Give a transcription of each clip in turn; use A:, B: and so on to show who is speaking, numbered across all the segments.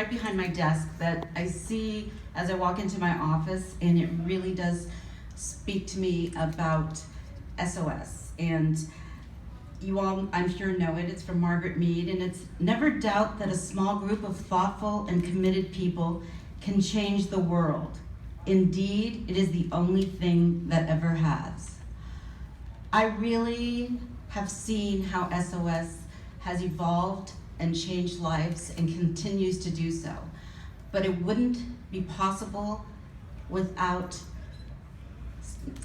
A: right behind my desk that I see as I walk into my office, and it really does speak to me about SOS. And you all, I'm sure, know it. It's from Margaret Mead, and it's never doubt that a small group of thoughtful and committed people can change the world. Indeed, it is the only thing that ever has. I really have seen how SOS has evolved and changed lives and continues to do so. But it wouldn't be possible without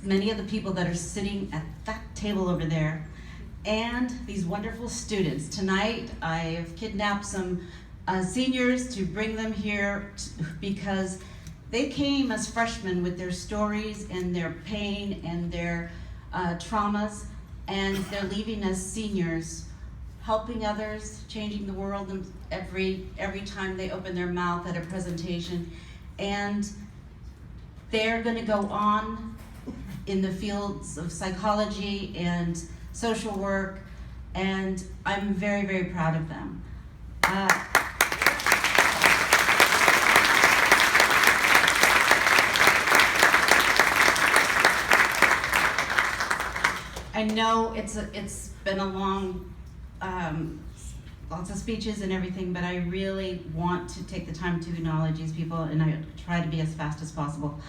A: many of the people that are sitting at that table over there and these wonderful students. Tonight, I've kidnapped some seniors to bring them here because they came as freshmen with their stories and their pain and their traumas, and they're leaving as seniors, helping others, changing the world every time they open their mouth at a presentation. And they're gonna go on in the fields of psychology and social work, and I'm very, very proud of them. I know it's been a long, lots of speeches and everything, but I really want to take the time to acknowledge these people, and I try to be as fast as possible.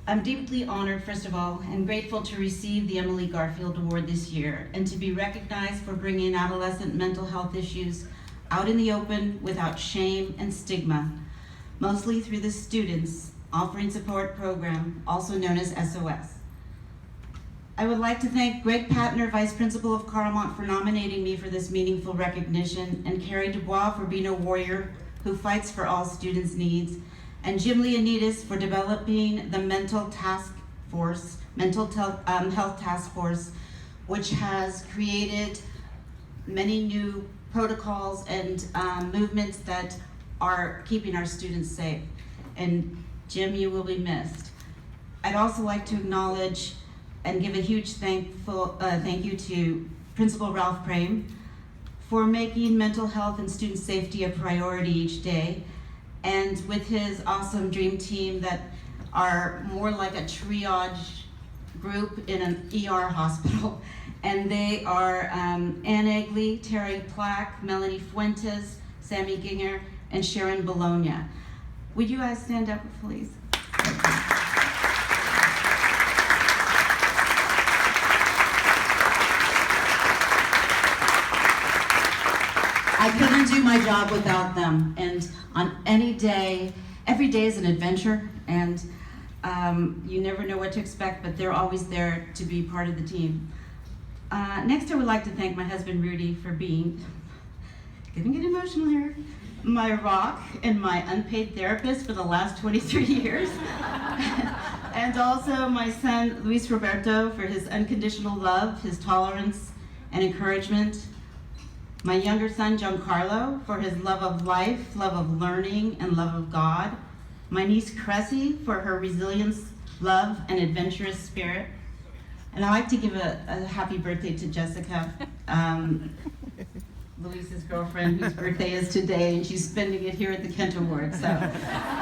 A: I'm deeply honored, first of all, and grateful to receive the Emily Garfield Award this year, and to be recognized for bringing adolescent mental health issues out in the open without shame and stigma, mostly through the Students Offering Support Program, also known as SOS. I would like to thank Greg Patner, Vice Principal of Carlmont, for nominating me for this meaningful recognition, and Carrie Dubois for being a warrior who fights for all students' needs, and Jim Leonidas for developing the Mental Health Task Force, which has created many new protocols and movements that are keeping our students safe. And Jim, you will be missed. I'd also like to acknowledge and give a huge thank you to Principal Ralph Prame for making mental health and student safety a priority each day, and with his awesome dream team that are more like a triage group in an ER hospital. And they are Ann Egley, Terry Plack, Melanie Fuentes, Sammy Ginger, and Sharon Bologna. Would you guys stand up, please? I couldn't do my job without them, and on any day, every day is an adventure, and you never know what to expect, but they're always there to be part of the team. Next, I would like to thank my husband, Rudy, for being, gonna get emotional here, my rock and my unpaid therapist for the last 23 years. And also my son, Luis Roberto, for his unconditional love, his tolerance and encouragement. My younger son, Giancarlo, for his love of life, love of learning, and love of God. My niece, Cressy, for her resilience, love, and adventurous spirit. And I'd like to give a happy birthday to Jessica, Luis's girlfriend, whose birthday is today, and she's spending it here at the Kent Award. So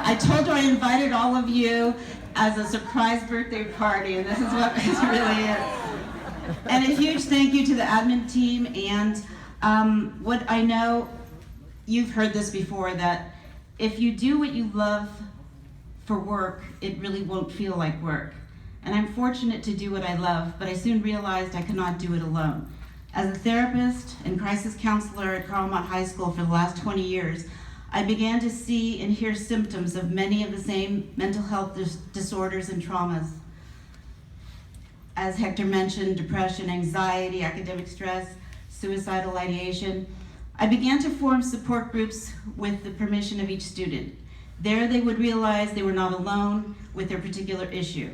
A: I told her I invited all of you as a surprise birthday party, and this is what this really is. And a huge thank you to the admin team, and what I know, you've heard this before, that if you do what you love for work, it really won't feel like work. And I'm fortunate to do what I love, but I soon realized I could not do it alone. As a therapist and crisis counselor at Carlmont High School for the last 20 years, I began to see and hear symptoms of many of the same mental health disorders and traumas. As Hector mentioned, depression, anxiety, academic stress, suicidal ideation. I began to form support groups with the permission of each student. There they would realize they were not alone with their particular issue.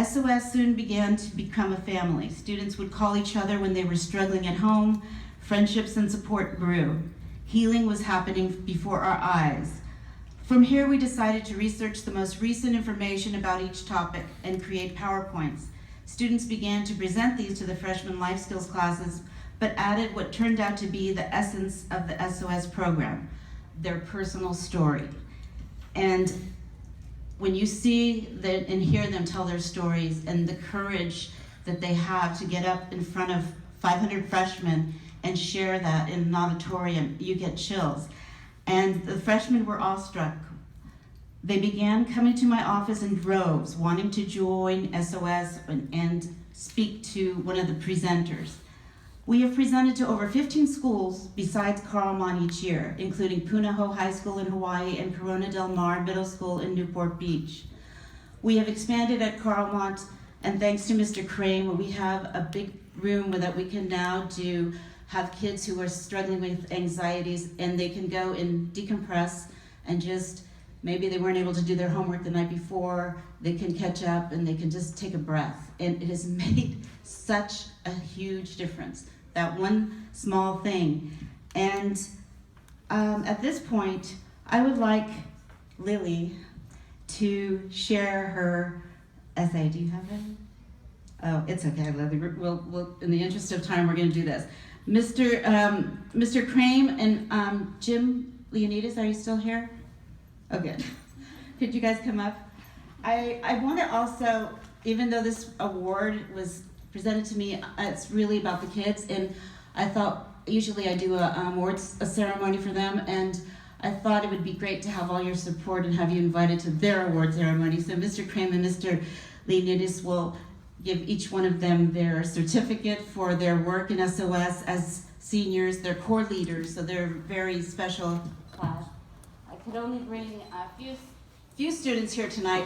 A: SOS soon began to become a family. Students would call each other when they were struggling at home. Friendships and support grew. Healing was happening before our eyes. From here, we decided to research the most recent information about each topic and create PowerPoints. Students began to present these to the freshman life skills classes, but added what turned out to be the essence of the SOS program. their personal story. And when you see that and hear them tell their stories and the courage that they have to get up in front of 500 freshmen and share that in an auditorium, you get chills. And the freshmen were awestruck. They began coming to my office in droves, wanting to join SOS and speak to one of the presenters. We have presented to over 15 schools besides Carlmont each year, including Punahou High School in Hawaii and Corona Del Mar Middle School in Newport Beach. We have expanded at Carlmont, and thanks to Mr. Crane, we have a big room that we can now have kids who are struggling with anxieties, and they can go and decompress and just, maybe they weren't able to do their homework the night before, they can catch up and they can just take a breath. And it has made such a huge difference, that one small thing. And at this point, I would like Lily to share her essay. Do you have it? Oh, it's okay, Lily. We'll, in the interest of time, we're going to do this. Mr. Crane and Jim Leonidas, are you still here? Oh, good. Could you guys come up? I want to also, even though this award was presented to me, it's really about the kids, and I thought, usually I do a ceremony for them, and I thought it would be great to have all your support and have you invited to their award ceremony. So Mr. Crane and Mr. Leonidas will give each one of them their certificate for their work in SOS as seniors. They're core leaders, so they're a very special class. I could only bring a few students here tonight,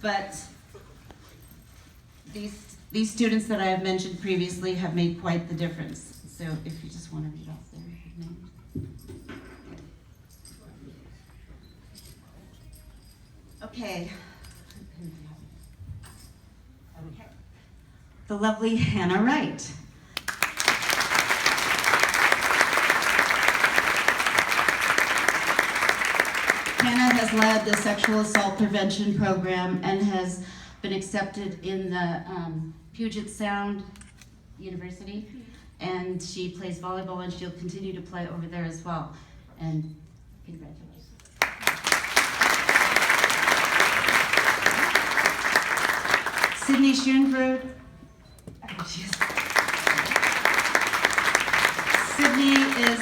A: but these students that I have mentioned previously have made quite the difference. So if you just want to read off their names. Okay. The lovely Hannah Wright. Hannah has led the sexual assault prevention program and has been accepted in the Puget Sound University, and she plays volleyball, and she'll continue to play over there as well. And congratulations. Sydney Schoenberg. Sydney is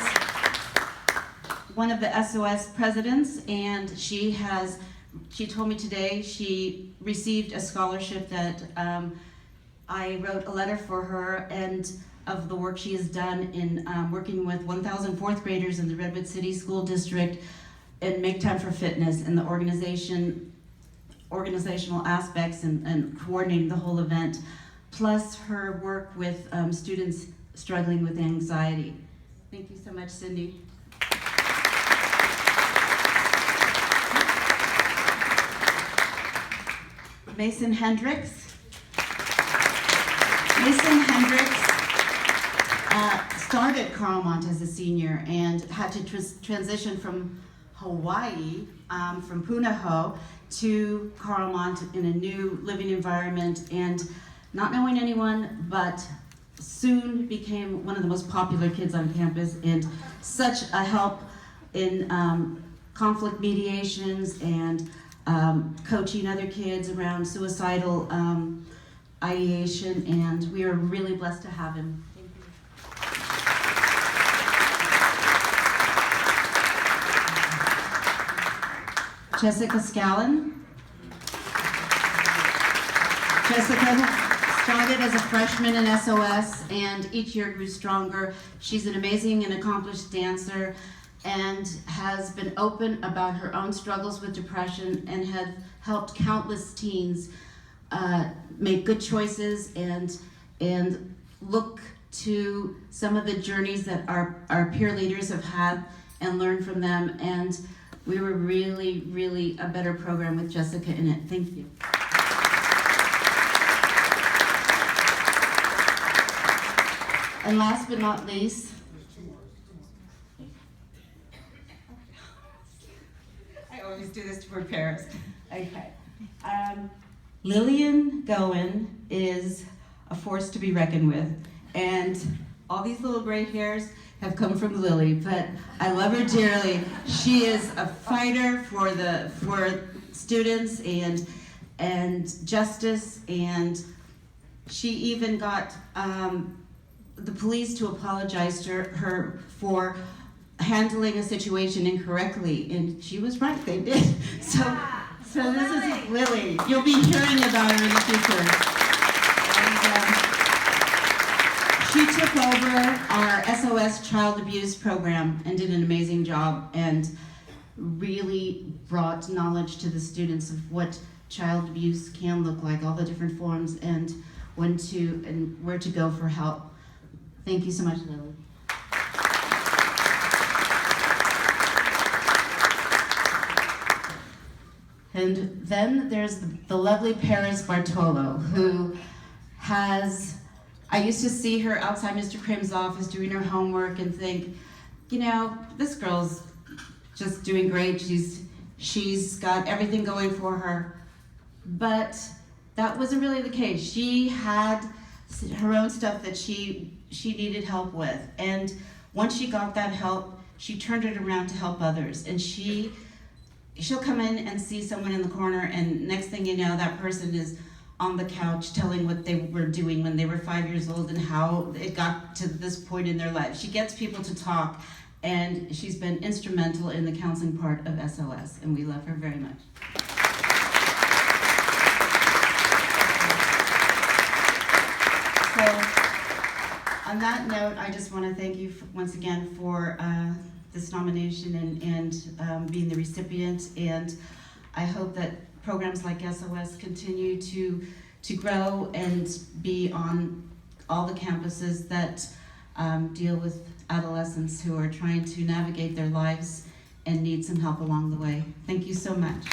A: one of the SOS presidents, and she told me today she received a scholarship that I wrote a letter for her, and of the work she has done in working with 1,000 fourth graders in the Redwood City School District and Make Time for Fitness and the organizational aspects and coordinating the whole event, plus her work with students struggling with anxiety. Thank you so much, Cindy. Mason Hendricks. Mason Hendricks started Carlmont as a senior and had to transition from Hawaii, from Punahou, to Carlmont in a new living environment, and not knowing anyone, but soon became one of the most popular kids on campus and such a help in conflict mediations and coaching other kids around suicidal ideation, and we are really blessed to have him. Jessica Scallon. Jessica started as a freshman in SOS and each year grew stronger. She's an amazing and accomplished dancer and has been open about her own struggles with depression and has helped countless teens make good choices and look to some of the journeys that our peer leaders have had and learn from them. And we were really, really a better program with Jessica in it. Thank you. And last but not least, I always do this to prepare us. Okay. Lillian Gowen is a force to be reckoned with. And all these little gray hairs, have come from Lily, but I love her dearly. She is a fighter for students and justice, and she even got the police to apologize to her for handling a situation incorrectly, and she was right, they did. So this is Lily. You'll be hearing about her in the future. And, she took over our SOS child abuse program and did an amazing job and really brought knowledge to the students of what child abuse can look like, all the different forms, and when to and where to go for help. Thank you so much, Lily. And then there's the lovely Paris Bartolo, who has, I used to see her outside Mr. Krim's office doing her homework and think, you know, this girl's just doing great. She's got everything going for her. But that wasn't really the case. She had her own stuff that she needed help with. And once she got that help, she turned it around to help others. And she'll come in and see someone in the corner, and next thing you know, that person is on the couch telling what they were doing when they were 5 years old and how it got to this point in their life. She gets people to talk, and she's been instrumental in the counseling part of SOS, and we love her very much. So, on that note, I just want to thank you once again for this nomination and being the recipient, and I hope that programs like SOS continue to grow and be on all the campuses that deal with adolescents who are trying to navigate their lives and need some help along the way. Thank you so much.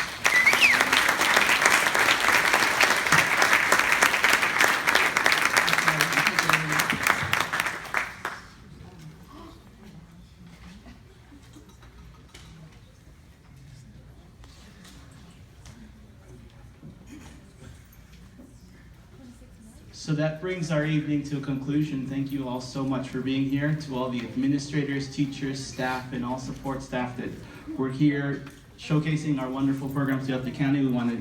B: So that brings our evening to a conclusion. Thank you all so much for being here. To all the administrators, teachers, staff, and all support staff that were here showcasing our wonderful programs throughout the county. We want to